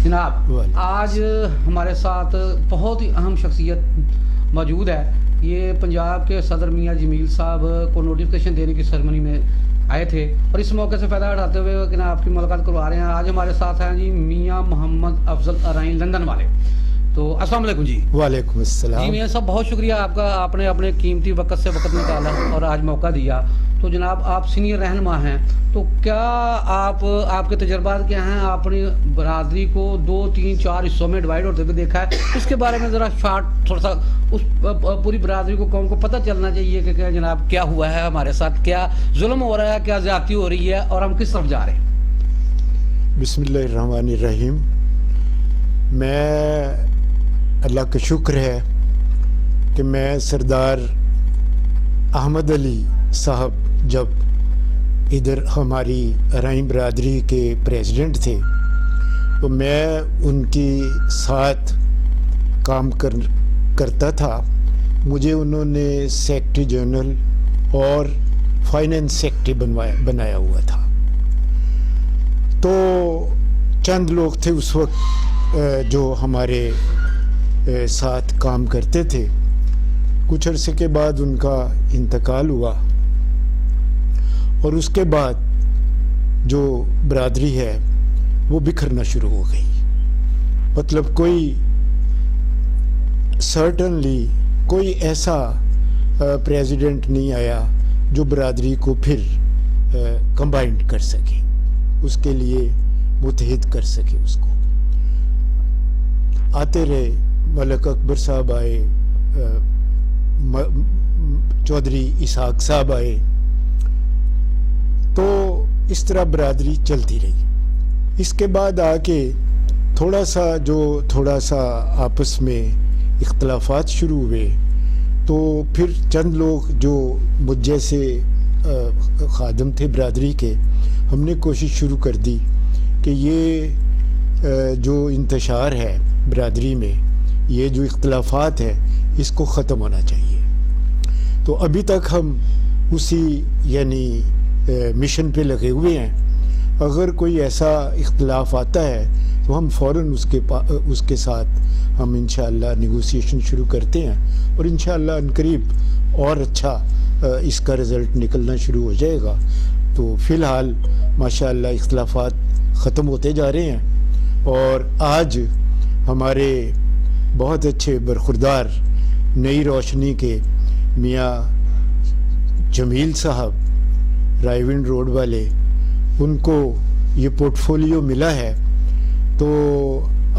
جناب آج ہمارے ساتھ بہت ہی اہم شخصیت موجود ہے. یہ پنجاب کے صدر میاں جمیل صاحب کو نوٹیفکیشن دینے کی سرمنی میں آئے تھے اور اس موقع سے فائدہ اٹھاتے ہوئے کہ آپ کی ملاقات کروا رہے ہیں. آج ہمارے ساتھ ہیں جی میاں محمد افضل ارائیں لندن والے. تو السلام علیکم جی. وعلیکم السلام. جی میاں صاحب بہت شکریہ آپ کا, آپ نے اپنے قیمتی وقت سے وقت نکالا اور آج موقع دیا. تو جناب آپ سینئر رہنما ہیں, تو کیا آپ کے تجربات کیا ہیں؟ آپ نے برادری کو 2 3 4 حصوں میں ڈیوائڈ ہوتے ہوئے دیکھا ہے, اس کے بارے میں ذرا شارٹ تھوڑا سا اس پوری برادری کو قوم کو پتہ چلنا چاہیے کہ جناب کیا ہوا ہے ہمارے ساتھ, کیا ظلم ہو رہا ہے, کیا زیادتی ہو رہی ہے اور ہم کس طرف جا رہے ہیں. بسم اللہ الرحمن الرحیم. میں اللہ کا شکر ہے کہ میں سردار احمد علی صاحب جب ادھر ہماری ارائیں برادری کے پریزیڈنٹ تھے تو میں ان کی ساتھ کام کرتا تھا. مجھے انہوں نے سیکرٹری جنرل اور فائننس سیکرٹری بنایا ہوا تھا. تو چند لوگ تھے اس وقت جو ہمارے ساتھ کام کرتے تھے. کچھ عرصے کے بعد ان کا انتقال ہوا اور اس کے بعد جو برادری ہے وہ بکھرنا شروع ہو گئی. مطلب کوئی سرٹنلی کوئی ایسا پریزیڈنٹ نہیں آیا جو برادری کو پھر کمبائنڈ کر سکے, اس کے لیے متحد کر سکے. اس کو آتے رہے, ملک اکبر صاحب آئے, چودھری اسحاق صاحب آئے, تو اس طرح برادری چلتی رہی. اس کے بعد آ کے تھوڑا سا آپس میں اختلافات شروع ہوئے. تو پھر چند لوگ جو مجھ جیسے خادم تھے برادری کے, ہم نے کوشش شروع کر دی کہ یہ جو انتشار ہے برادری میں, یہ جو اختلافات ہے, اس کو ختم ہونا چاہیے. تو ابھی تک ہم اسی یعنی مشن پہ لگے ہوئے ہیں. اگر کوئی ایسا اختلاف آتا ہے تو ہم فوراً اس کے ساتھ ہم انشاءاللہ نیگوسیشن شروع کرتے ہیں اور انشاءاللہ عنقریب اور اچھا اس کا رزلٹ نکلنا شروع ہو جائے گا. تو فی الحال ماشاءاللہ اختلافات ختم ہوتے جا رہے ہیں اور آج ہمارے بہت اچھے برخوردار نئی روشنی کے میاں جمیل صاحب رائے ونڈ روڈ والے, ان کو یہ پورٹ فولیو ملا ہے. تو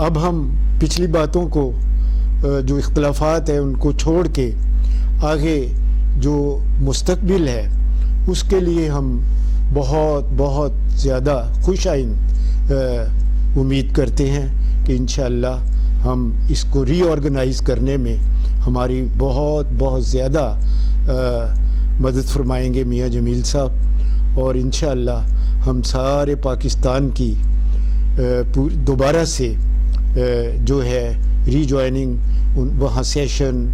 اب ہم پچھلی باتوں کو جو اختلافات ہیں ان کو چھوڑ کے آگے جو مستقبل ہے اس کے لیے ہم بہت زیادہ خوش آئند امید کرتے ہیں کہ انشاءاللہ ہم اس کو ری آرگنائز کرنے میں ہماری بہت زیادہ مدد فرمائیں گے میاں جمیل صاحب. اور انشاءاللہ ہم سارے پاکستان کی دوبارہ سے جو ہے ری جوائننگ, وہاں سیشن,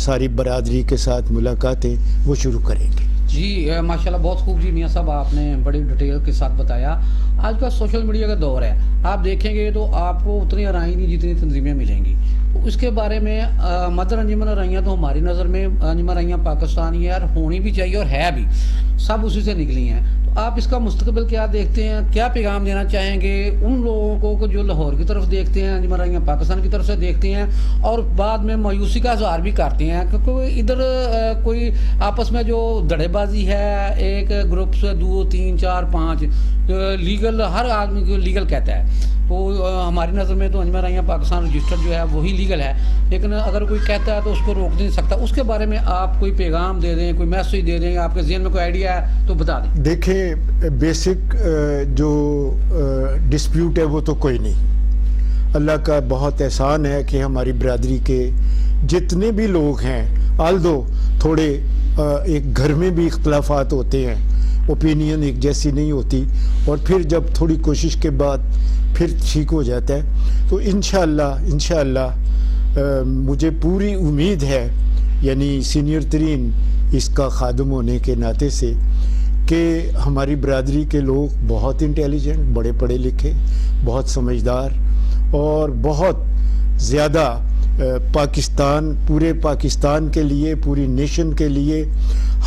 ساری برادری کے ساتھ ملاقاتیں وہ شروع کریں گے. جی ماشاءاللہ بہت خوب جی میاں صاحب, آپ نے بڑی ڈیٹیل کے ساتھ بتایا. آج کا سوشل میڈیا کا دور ہے, آپ دیکھیں گے تو آپ کو اتنی ارائیں نہیں جتنی تنظیمیں ملیں گی. اس کے بارے میں مدر انجمن ارائیاں تو ہماری نظر میں انجمن ارائیاں پاکستانی ہے اور ہونی بھی چاہیے اور ہے بھی, سب اسی سے نکلی ہیں. تو آپ اس کا مستقبل کیا دیکھتے ہیں, کیا پیغام دینا چاہیں گے ان لوگوں کو جو لاہور کی طرف دیکھتے ہیں, انجمن ارائیاں پاکستان کی طرف سے دیکھتے ہیں اور بعد میں مایوسی کا اظہار بھی کرتے ہیں کیونکہ ادھر کوئی آپس میں جو دڑے بازی ہے, ایک گروپ سے 2 3 4 5 لیگل, ہر آدمی کو لیگل کہتا ہے. تو ہماری نظر میں تو انجمن ارائیاں پاکستان رجسٹر جو ہے وہی لیگل ہے, لیکن اگر کوئی کہتا ہے تو اس کو روک نہیں سکتا. اس کے بارے میں آپ کوئی پیغام دے دیں, کوئی میسیج دے دیں, آپ کے ذہن میں کوئی آئیڈیا ہے تو بتا دیں. دیکھیں بیسک جو ڈسپیوٹ ہے وہ تو کوئی نہیں. اللہ کا بہت احسان ہے کہ ہماری برادری کے جتنے بھی لوگ ہیں, آلدو تھوڑے ایک گھر میں بھی اختلافات ہوتے ہیں, اوپینین ایک جیسی نہیں ہوتی, اور پھر جب تھوڑی کوشش کے بعد پھر ٹھیک ہو جاتا ہے. تو انشاءاللہ مجھے پوری امید ہے, یعنی سینئر ترین اس کا خادم ہونے کے ناطے سے, کہ ہماری برادری کے لوگ بہت انٹیلیجنٹ, بڑے پڑھے لکھے, بہت سمجھدار اور بہت زیادہ پاکستان، پورے پاکستان کے لیے، پوری نیشن کے لیے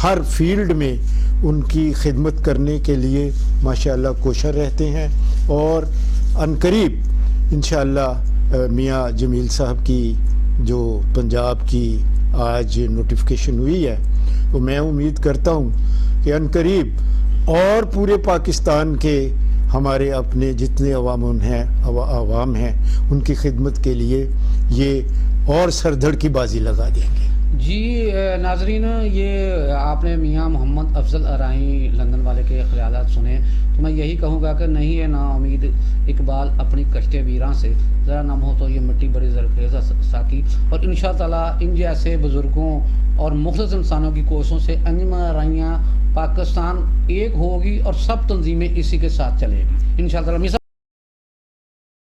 ہر فیلڈ میں ان کی خدمت کرنے کے لیے ماشاءاللہ کوشاں رہتے ہیں، اور عنقریب انشاءاللہ میاں جمیل صاحب کی جو پنجاب کی آج نوٹیفیکیشن ہوئی ہے، تو میں امید کرتا ہوں کہ عنقریب اور پورے پاکستان کے ہمارے اپنے جتنے عوام ہیں ان کی خدمت کے لیے یہ اور سردھڑ کی بازی لگا دیں گے۔ جی ناظرین، یہ آپ نے میاں محمد افضل ارائی لندن والے کے خیالات سنے، تو میں یہی کہوں گا کہ نہیں ہے نا امید اقبال اپنی کشت ویراں سے، ذرا نم ہو تو یہ مٹی بڑی زرخیز ساکی، اور انشاءاللہ ان جیسے بزرگوں اور مخلص انسانوں کی کوششوں سے انجمن ارائیاں پاکستان ایک ہوگی اور سب تنظیمیں اسی کے ساتھ چلے گی انشاءاللہ۔